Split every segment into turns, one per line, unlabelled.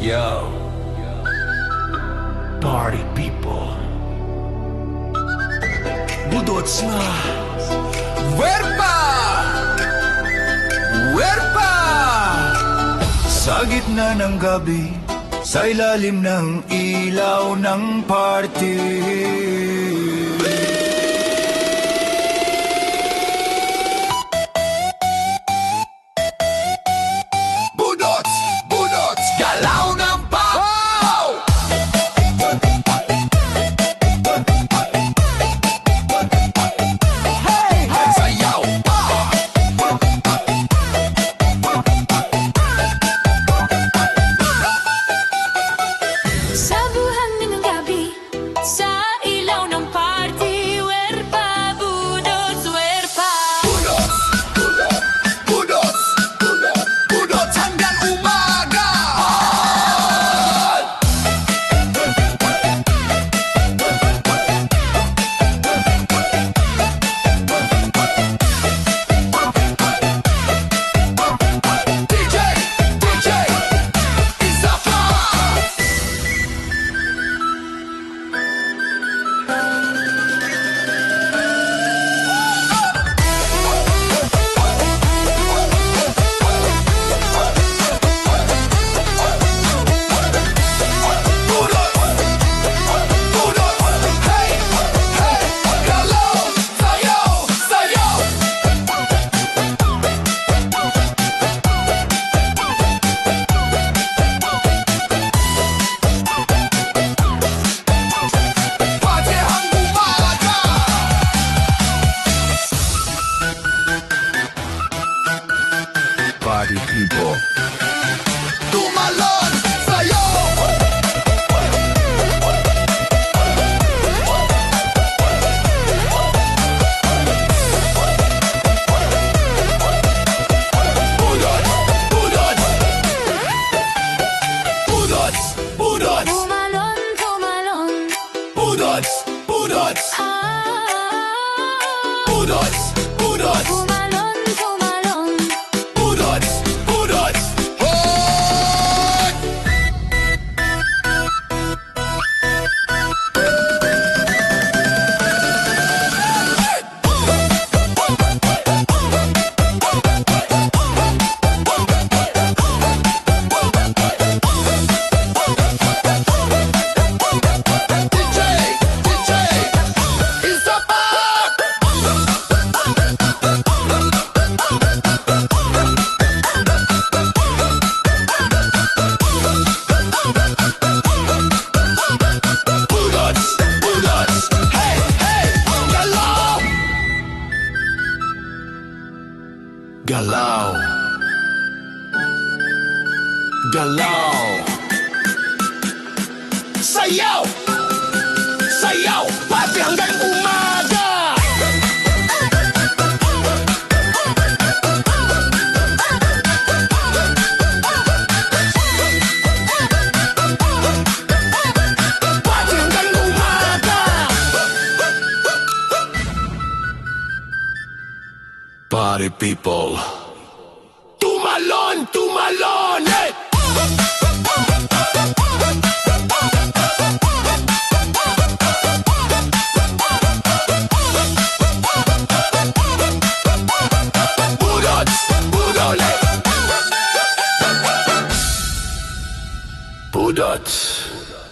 Yo, party people. Budots na. Werpa! Werpa! Sa gitna ng gabi, sa ilalim ng ilaw ng party, galaw ng papaw! Hey! Hey! Sayaw!
Sa buhangin ng gabi, sa ilaw ng party, werpa, budots, werpa.
Budots hanggang umaga! DJ, isa pa! Hey! Hey! Galaw! Sayaw! Sayaw! Party hanggang umaga! Party people. Tumalon sa'yo! Budots!
Tumalon, tumalon,
Budots!
ah.
Budots!
Tumalon, tumalon,
Budots! Hoy! DJ, isa pa! Budots! Hey! Hey! Galaw! Galaw! Galaw! Sayaw! Sayaw! Pati hanggang umaga! Pati hanggang umaga! Party people. Tumalon! Tumalon! Hey!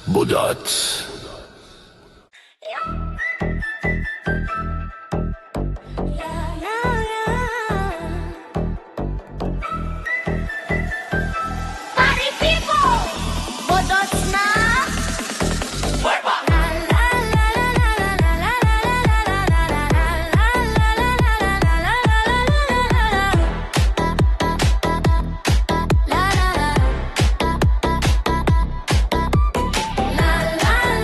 Budots!
Party people! Budots na!
Werpa!
La la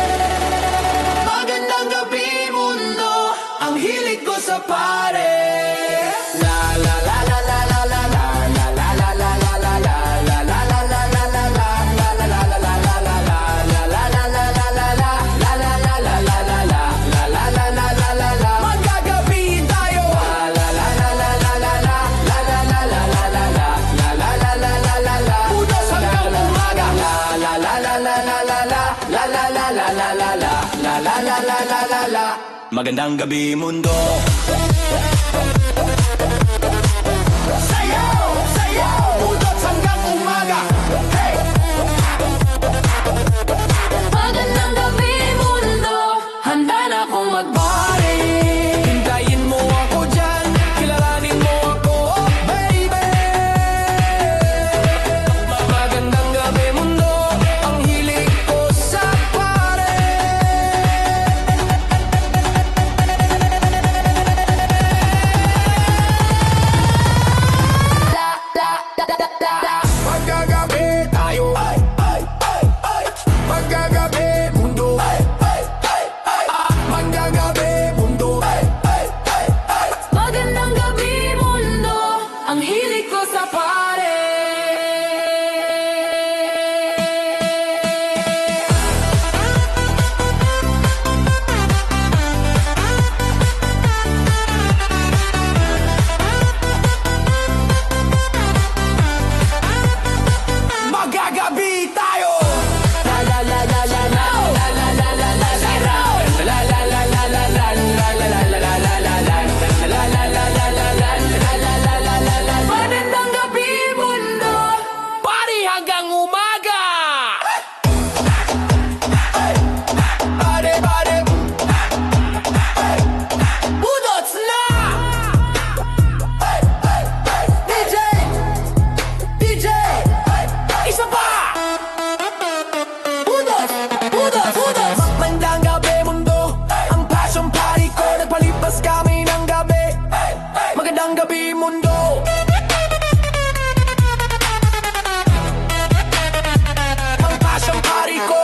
Magandang gabi mundo. Sayaw, sayaw, udot hanggang umaga. Hey!
Magandang gabi mundo, handa na akong mag-party.
Hintayin mo ako dyan, kilalanin mo ako, oh baby. Magandang gabi mundo, ang hilig ko sa pare. Magagabi tayo, magagabi mundo, magagabi mundo.
Magandang gabi mundo, ang hilig ko sa pare.
Magagabi tayo. La la la la la la la la la la la la la la la la la la la la.
Magandang gabi mundo,
Party hanggang umaga. Pare pare. Budots na. DJ DJ. Isa pa. Budots budots budots. Magandang gabi mundo. Ang passion party ko, nagpalipas kami ng gabi. Magandang gabi mundo. Ang passion party ko,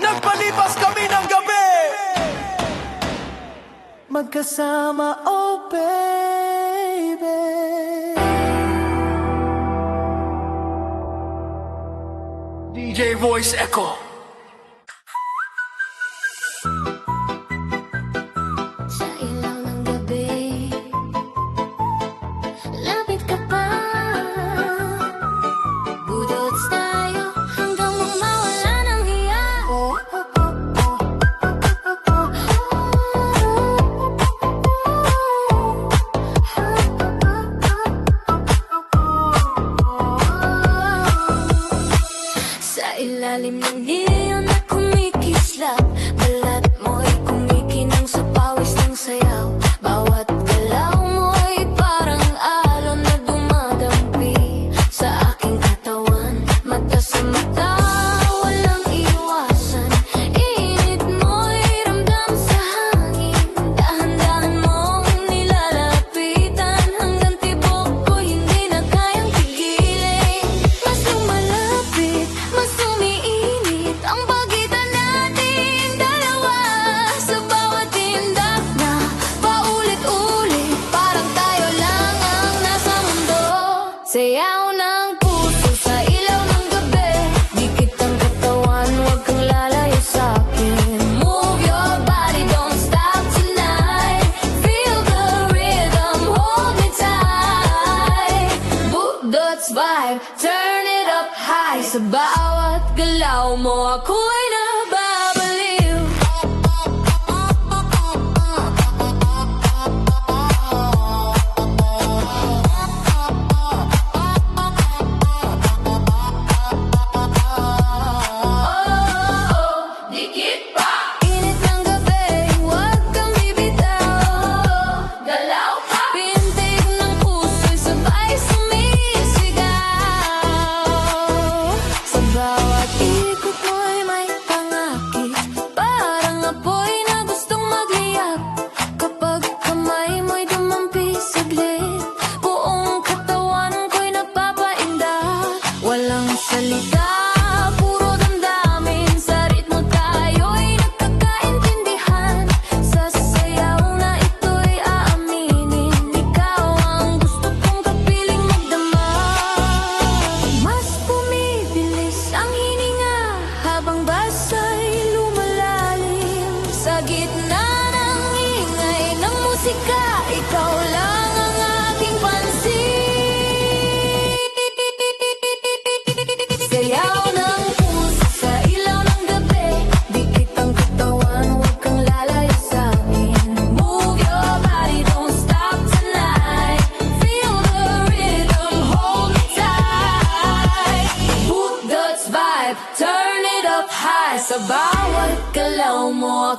nagpalipas kami ng gabi. Magkasama, oh baby. DJ Voice Echo.
sa ilaw ng gabi, lapit ka pa. Budots tayo hanggang mawala ng hiya. Sa ilalim ng neon na kumikislap, balat mo'y kumikinang sa pawis ng sayaw. Bawat galaw mo'y parang alon na dumadampi sa aking katawan. Mata sa mata, walang iwasan. Init mo'y ramdam sa hangin. Dahan-dahan mong nilalapitan hanggang tibok ko'y hindi na kayang pigilin. Mas lumalapit, mas umiinit ang pagitan nating dalawa. Sa bawat tindak na paulit-ulit, parang tayo lang ang nasa mundo. Sayaw ng puso sa ilaw ng gabi, dikit ang katawan, huwag kang lalayo sa'kin. Move your body, don't stop tonight. Feel the rhythm, hold me tight. Budots vibe, turn it up high. Sa bawat galaw mo, ako'y nababaliw. Dikit pa! Init ng gabi, huwag kang bibitaw. Galaw pa! Pintig ng puso'y sabay sumisigaw. Sa bawat ikot mo'y may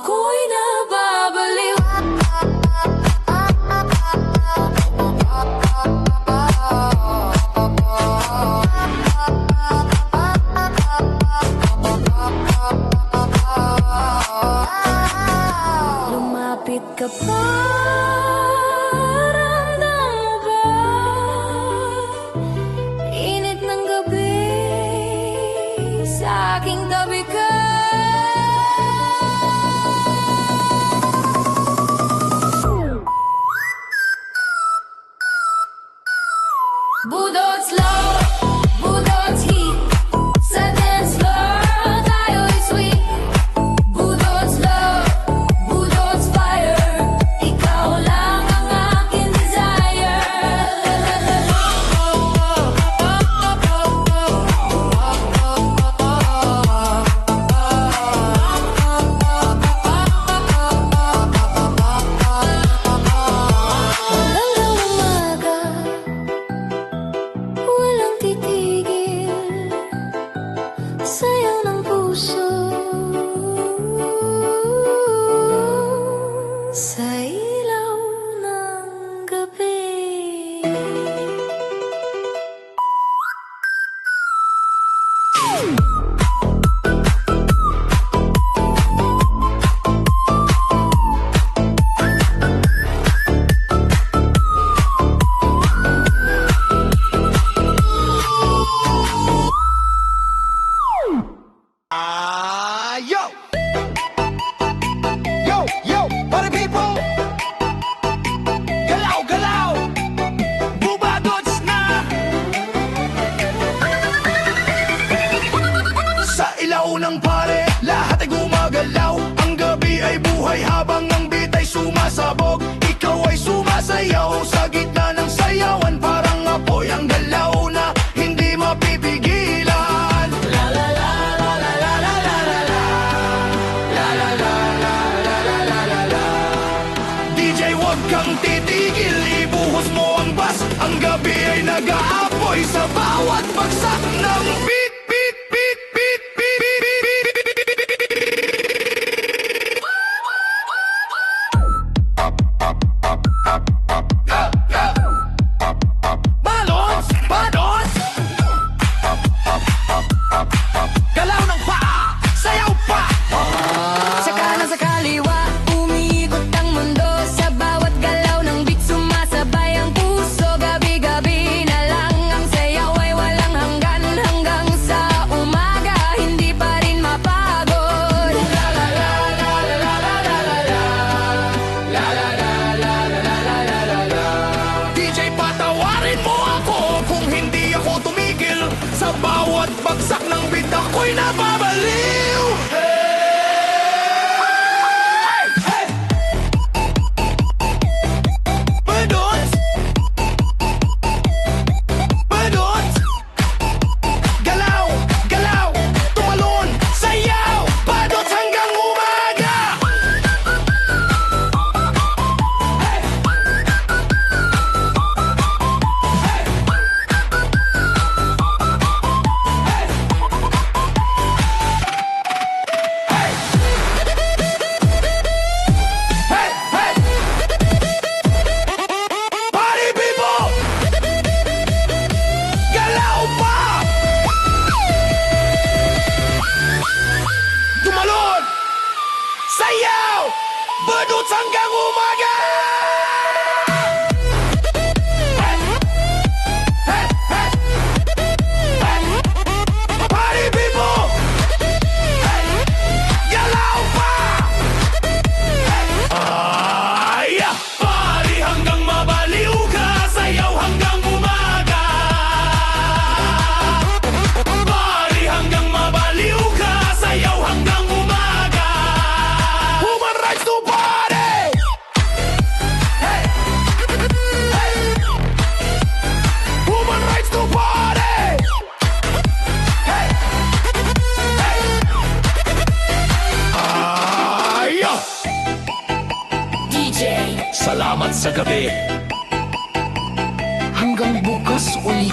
ako'y nababaliw. Lumapit ka pa, ramdam mo ba? Init ng gabi, sa aking tabi ka. Budod slow, budod heat, sa dance floor tayo'y sweet. Budod slow, budod fire, ikaw lang ang aking desire. Hanggang umaga, walang titigil, sayaw ng puso sa ilaw ng gabi.
Yo! Yo, yo, party people! Galaw, galaw! Bumadots na! Sa ilaw ng pare, lahat ay gumagalaw. Ang gabi ay buhay habang ang beat ay sumasabog. Ikaw ay sumasayaw sa gitna ng sayawan. Parang apoy ang galaw na hindi mapipigilan. La la la la la la la la la la. La la la la la la la la la. DJ, wag kang titigil, ibuhos mo ang bass. Ang gabi ay nag-aapoy sa bawat bagsak ng beat, beat, beat, beat, beat, beat, beat, beat, beat, beat, beat, beat. Balons! Balons! Galaw ng paa! Sayaw pa!
Sa kanan sa kaliwa, umiikot ang mundo. Sa bawat galaw ng beat, sumasabay ang puso. Gabi-gabi na lang, ang sayaw ay walang hanggan. Hanggang sa umaga, hindi pa rin mapagod.
La la la la la la la la la la. La la la la la la la la la la. DJ, patawarin mo ako kung hindi ako tumigil. Sa bawat bagsak ng beat ako'y nababaliw. Hey! Hey! Badots! Badots! Galaw! Galaw! Tumalon! Sayaw! Badots hanggang umaga! Hey! Hey! Hey! Party people! Galaw pa! Tumalon! Sayaw! Baduts hanggang umaga! Hey! Hey! Hey! Hey! Party people! Hey! Galaw pa! Ay! Party hanggang mabaliw ka, sayaw hanggang umaga. Party hanggang mabaliw ka, sayaw hanggang umaga. Human rights to party! Hey! Hey! Human rights to party! Hey! Hey! Ay!
DJ,
Salamat sa gabi. Hanggang bukas ulit.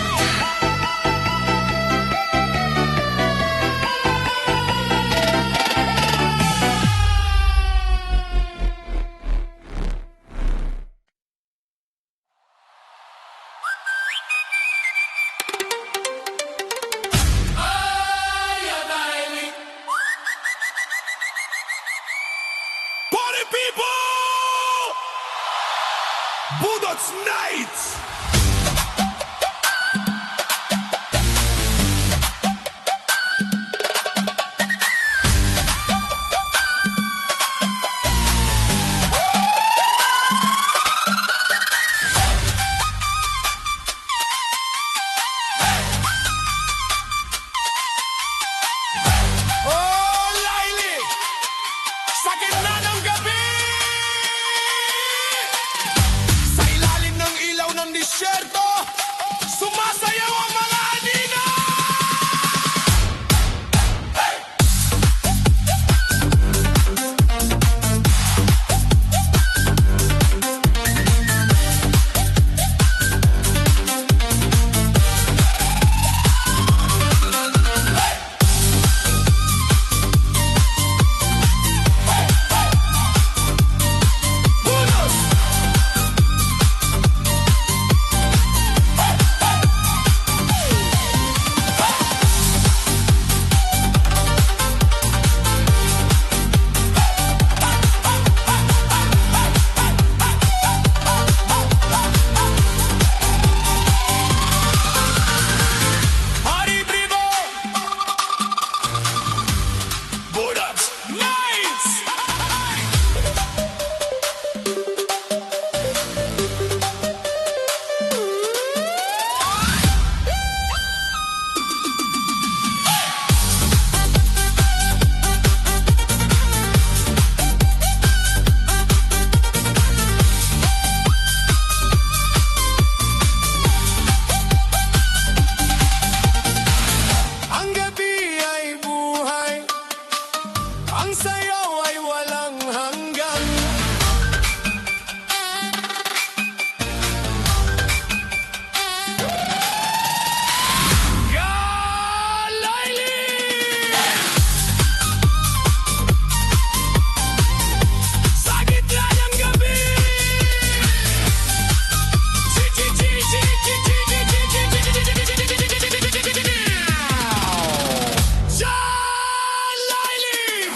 Budots Nights! Oh, Laili! Sa gitna ng gabi! Sa ilalim ng ilaw ng disyerto, sumasayaw ang mga anino! Budos! Party people! Budots Nights! Ang gabi ay buhay, ang sayaw ay walang hanggan. Galaili! Sa gitna ng gabi! Galaili!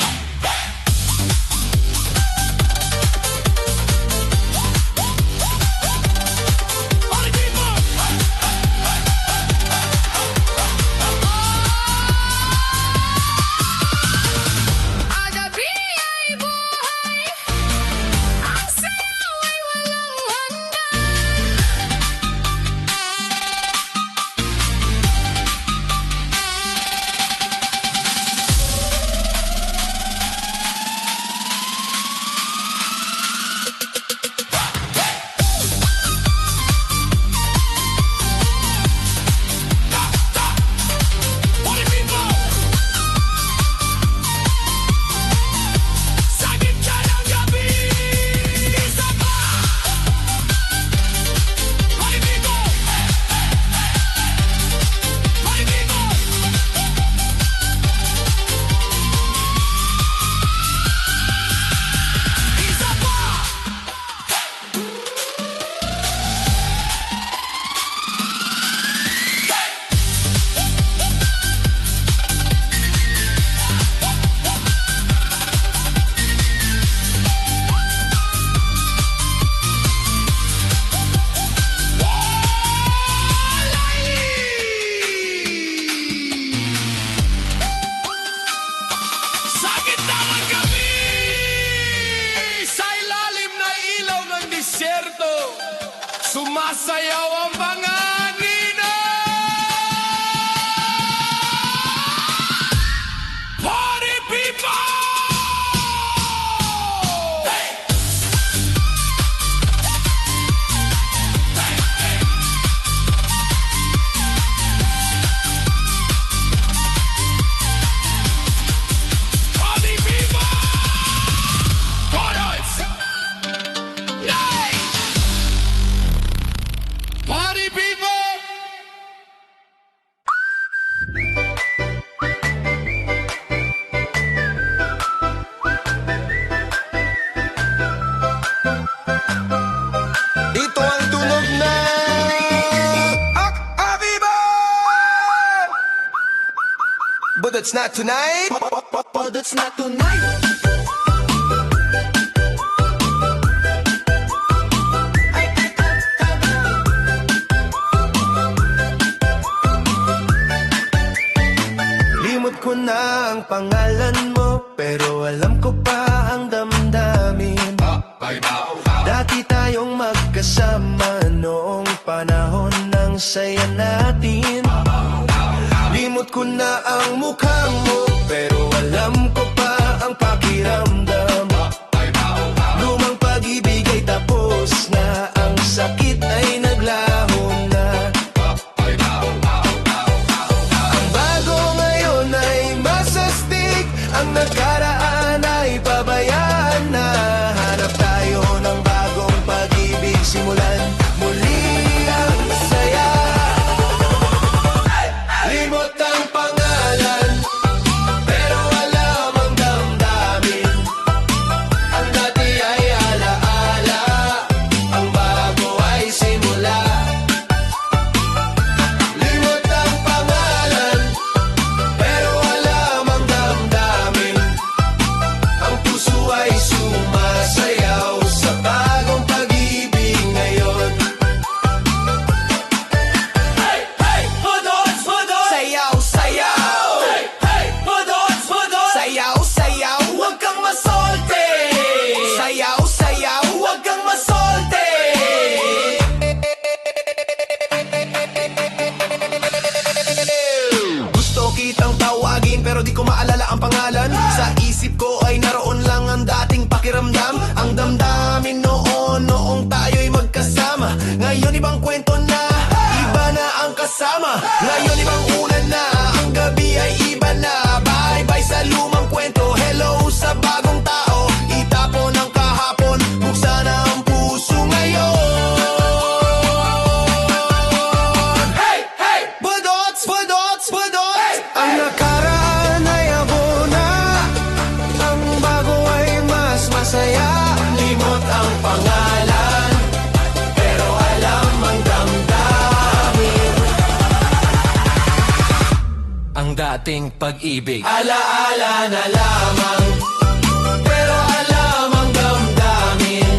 Party mo!
Ang gabi ay buhay, ang sayaw ay walang hanggan.
Party people! Sa gitna ng gabi, isa pa! Party people! Party people! Isa pa! Sa gitna ng gabi, sa ilalim na ilaw ng disyerto, sumasayaw ang mga nino. Party people! Party people! Budots Nights! Party people! Ito ang tunog na Aviva! But it's not tonight. But it's not tonight. Ay, ay, ay,
mo na ang pangalan mo, pero alam ko pa ang damdamin. Dati tayong magkasama noong panahon ng saya natin. Limot ko na ang mukha mo, pero alam ko pa ang pakiramdam. Lumang pag-ibig ay tapos na, ang sakit ay naglaho na. Ang bago ngayon ay masastig, ang nakaraan ay pabayaan na. Hanap tayo ng bagong pag-ibig, simulan muli ang saya. Limot ang pangalan, pero alam ang damdamin. Ang dati ay alaala, ang bago ay simula. Limot ang pangalan, pero alam ang damdamin. Ang puso ay sumasayaw sa bagong pag-ibig ngayon.
Budots, budots,
Sayaw, sayaw!
budots, budots,
Sayaw, sayaw!
huwag kang masolte.
Sayaw, sayaw!
Huwag kang masolte.
Gusto kitang tawagin pero di ko maalala ang pangalan. Sa isip ko ay naroon lang ang dating pakiramdam. Ang damdamin noong tayo'y magkasama. Ngayon ibang kwento na, iba na ang kasama. Ngayon ibang ulan na, ang gabi ay iba na. Bye-bye sa lumang kwento, hello sa bagong tao. Itapon ang kahapon, buksan ang puso ngayon. Budots, budots, budots! Ang nakaraan ay abo na, ang bago ay mas masaya. Limot ang pangalan, pero alam ang damdamin.
Ang dating pag-ibig,
Alaala na lamang, pero alam ang damdamin.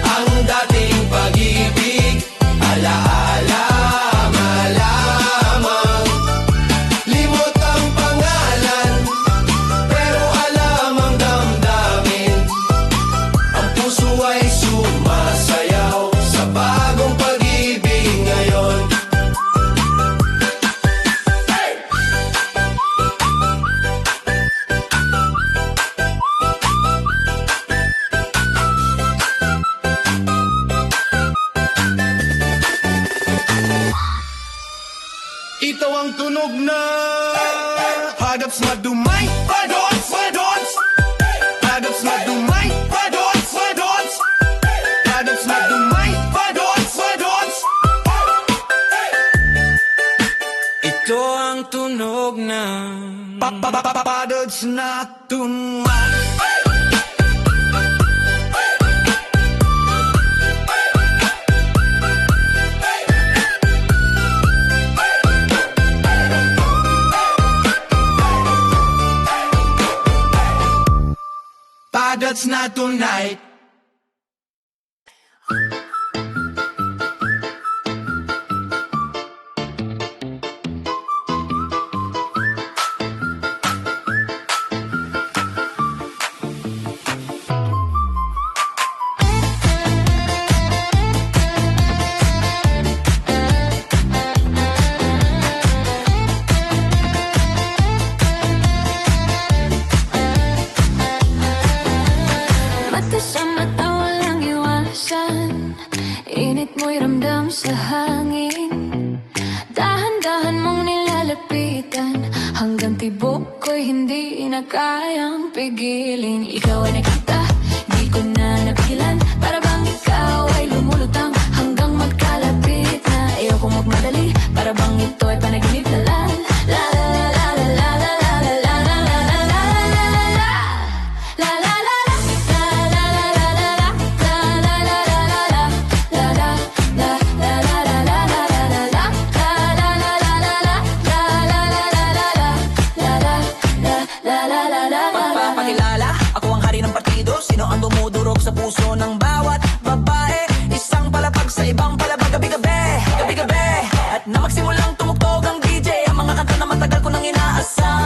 Ang dating pag-ibig, alaala malamang. Limot ang pangalan, pero alam ang damdamin. Ang puso ay sumasayaw sa bagong pag-ibig ngayon. Ito ang tunog na Hagaps madumay,
budots, budots,
hagaps madumay,
budots, budots,
hagaps madumay.
budots, budots. Ito ang tunog ng
Papapapapadods na tunay. Padods na tonight.
Mata sa mata, walang iwasan. Init mo'y ramdam sa hangin. Dahan-dahan mong nilalapitan, hanggang tibok ko'y hindi na kayang pigilin. Ikaw ay nakita, di ko na napilan. Para bang ikaw ay lumulutang hanggang magkalapit na. Ayaw kong magmadali, para bang ito ay panaginip na lang. La la la la la la la la la la la la la la la la la.
Magpapakilala, ako ang hari ng partido. Sino ang dumudurog sa puso ng bawat babae? Isang palapag sa ibang palabag, gabi-gabi, gabi-gabi. At na magsimulang tumugtog ang DJ, ang mga kanta na matagal ko nang inaasam.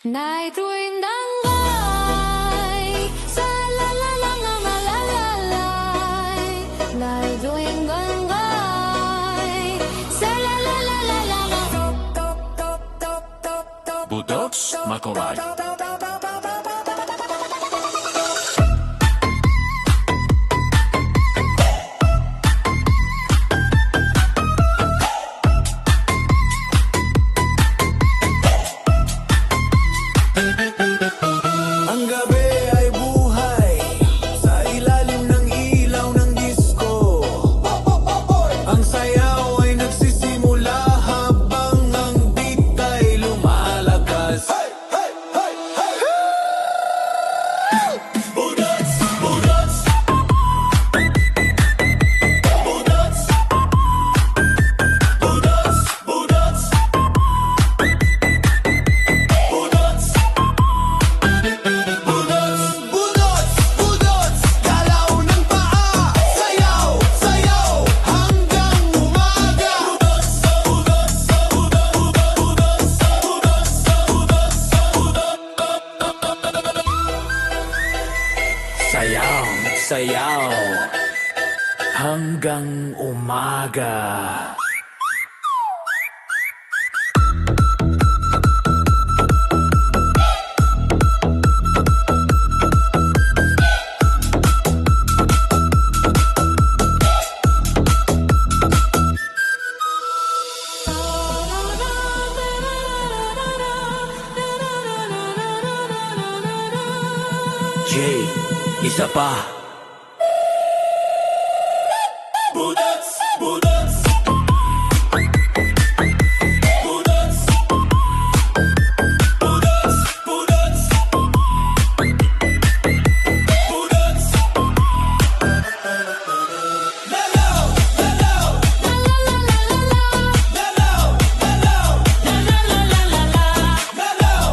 Night tuwing danggay Sa la la la la la la la lay Night tuwing danggay Sa la la la la la la
Budots Makoray.
Ang gabi ay buhay sa ilalim ng ilaw ng disco. Ang sayaw ay nagsisimula habang ang beat ay lumalakas. Budots, budots. Budots. Budots, budots. Budots. Budots, budots, galaw ng paa. Sayaw, sayaw, hanggang umaga. Budots, budots, budots, sayaw, sayaw, hanggang umaga. Jay, isa pa. Budots, budots. Budots. Budots, budots. Budots. Lalaw, lalaw. Lalaw, lalaw. Lalaw,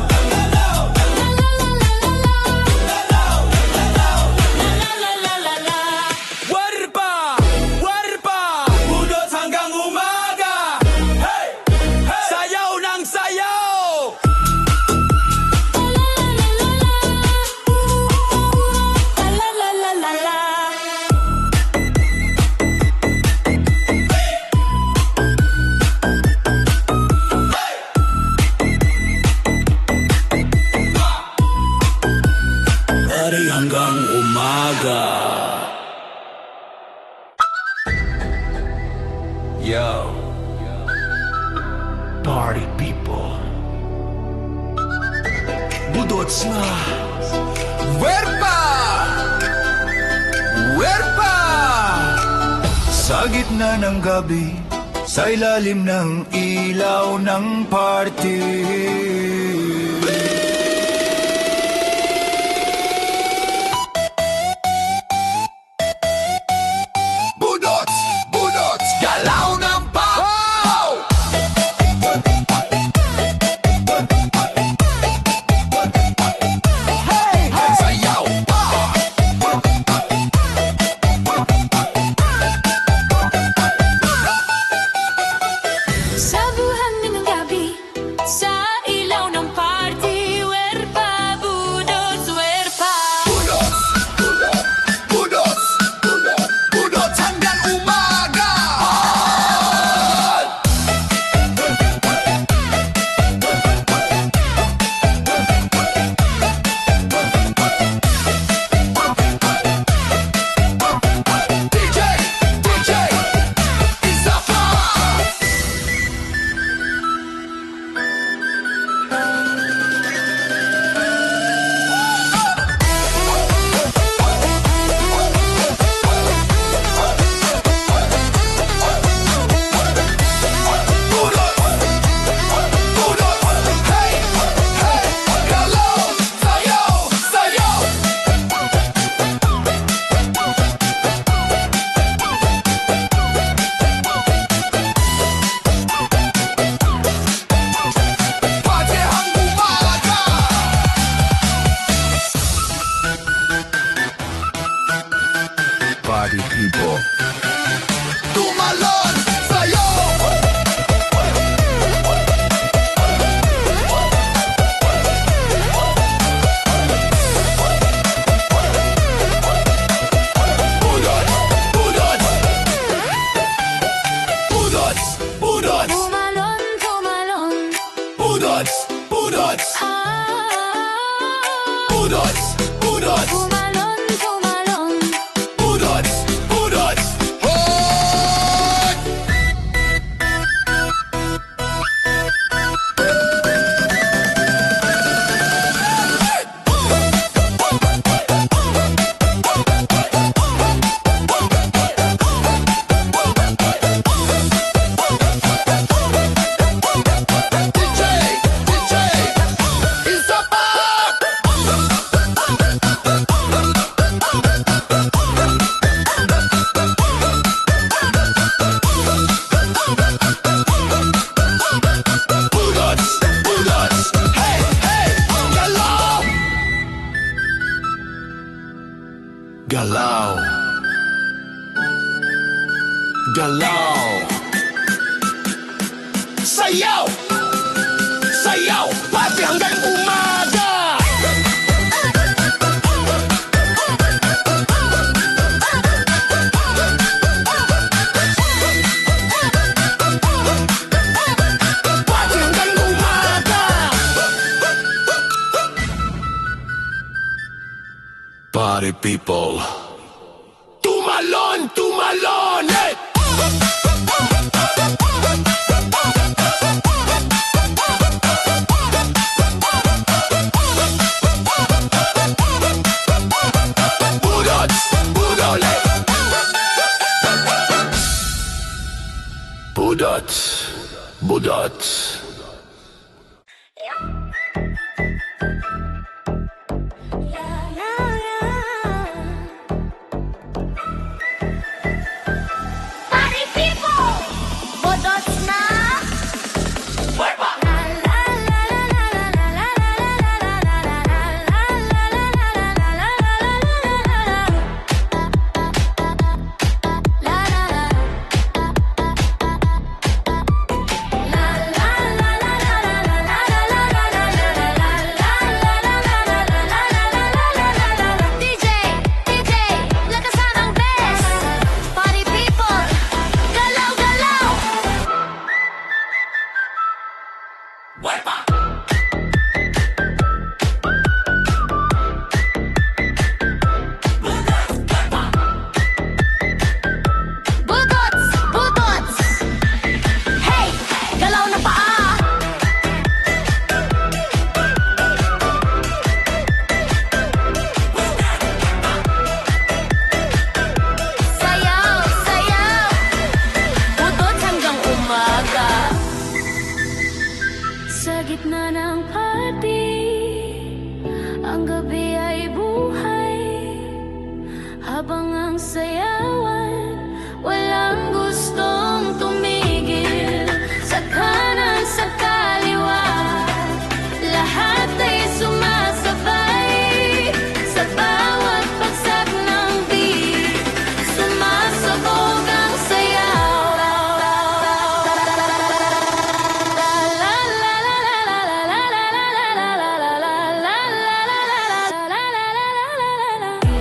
Warpa! Warpa! Budots hanggang umaga! Hey! Hey! Sayaw ng sayaw!
La la la la la
Pare hanggang umaga. Yo. Party people. Budots na. Werpa! Werpa! Sa gitna ng gabi, sa ilalim ng ilaw ng party. Budots! Budots! Galaw ng pao! Hey! Hey! Sayaw pa!
Sa buhangin ng gabi Sa ilaw ng
Galaw. Galaw. Sayaw! Sayaw! Party hanggang umaga! Party hanggang umaga! Party people. Tumalon! Tumalon! Hey! Budots! Budole! Budots! Budots!
Party people! Bodots na!
Huepa!
DJ, lakasan ang best! Party people! Galaw, galaw!
Huepa!
Budots! Budots! Hey! Galaw na paa! Sayaw! Sayaw! Budots hanggang umaga! Sa gitna ng party, ang gabi ay buhay. Habang ang sayawan, walang gustong tumigil. Sa kanan, sa kaliwa, lahat ay sumasabay. Sa bawat bagsak ng beat, sumasabog ang sayaw.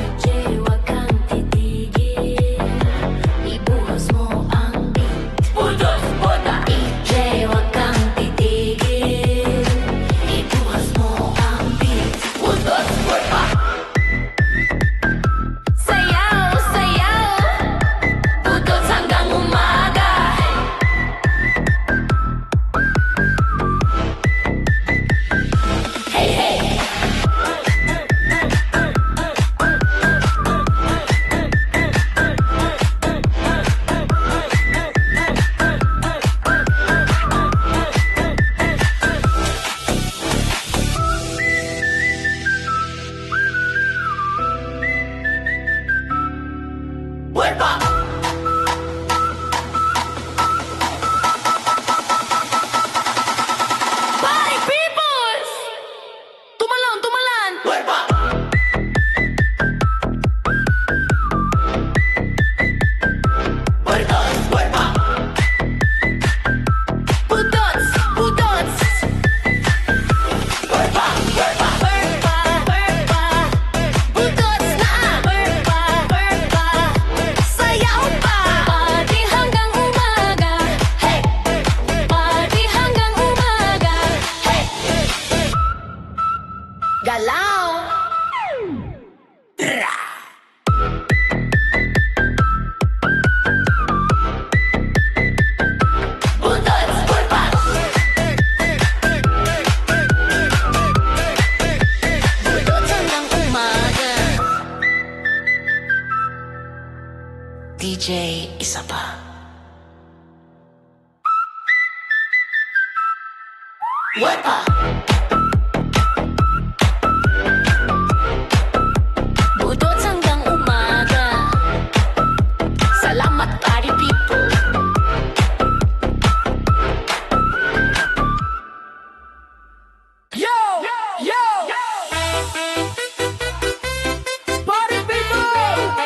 DJ, wag kang titigil. Ibuhos mo ang beat.
Budots! Budots!
DJ, wag kang titigil. Ibuhos mo ang beat.
Budots! Huepa!
Sayaw, sayaw. Budots hanggang umaga. Hey, hey.
Huepa!
Party peoples! Tumalon, tumalan!
Huepa! Budots! Huepa!
Budots, budots!
Huepa! Huepa!
Burpa, burpa! Budots na! Burpa, burpa! Sayaw pa! Party hanggang umaga! Hey! Party hanggang umaga! Hey! Galaw!
Budots! Huepa!
Budots hanggang umaga!
DJ, isa pa.
Huepa!
Budots hanggang umaga! Salamat, party people!
Yo! Yo! Party people!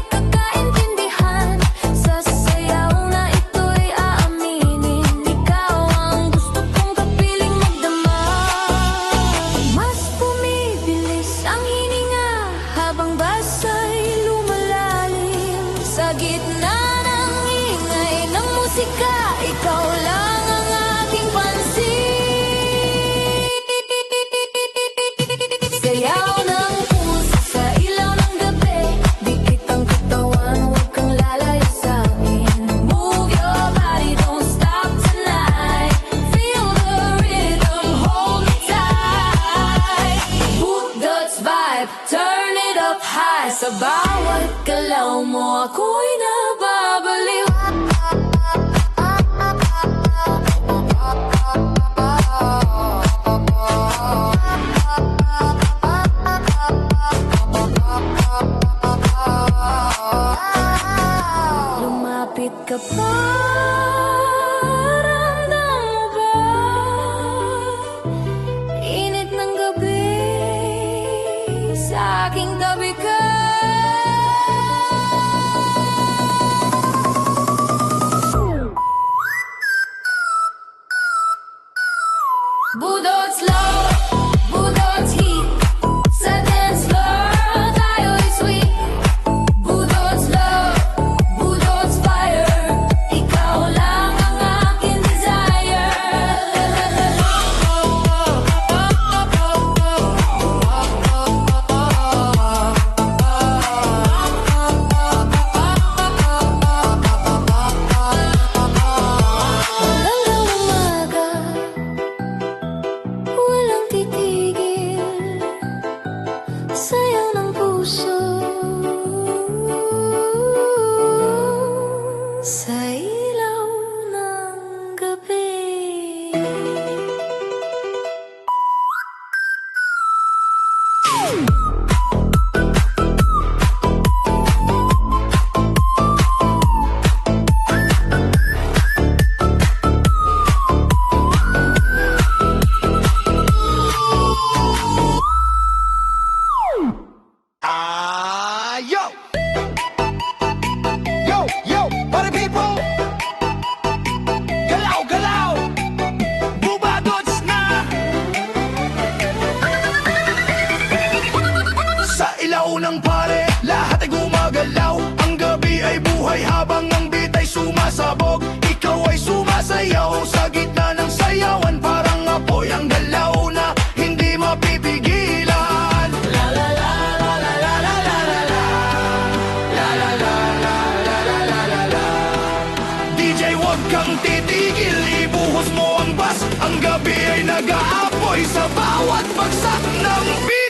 gitna ng ingay ng musika, ikaw lang ang aking pansin. Sayaw ng puso sa ilaw ng gabi, dikit ang katawan, huwag kang lalayo sa akin. Move your body, don't stop tonight. Feel the rhythm, hold me tight. Budots vibe, turn it up high. Sa bawat galaw mo, ako'y nababaliw. Lumapit ka pa, ramdam mo ba? Init ng gabi, sa aking tabi ka. Budots love, budots heat, sa dance floor tayo'y sweet. Budots love, budots fire, ikaw lang ang aking desire. Hanggang umaga, walang titigil, sayaw ng puso sa ilaw ng gabi.
Yo! Yo, yo, party people! Galaw, galaw! Bubadots na! Sa ilaw ng pare, lahat ay gumagalaw. Ang gabi ay buhay habang ang beat ay sumasabog. Ikaw ay sumasayaw sa gitna ng sayawan. Parang apoy ang galaw na hindi mapipigilan. La la la la la la la la la la. La la la la la la la la la. DJ, wag kang titigil, ibuhos mo ang bass. Ang gabi ay nag-aapoy sa bawat bagsak ng beat.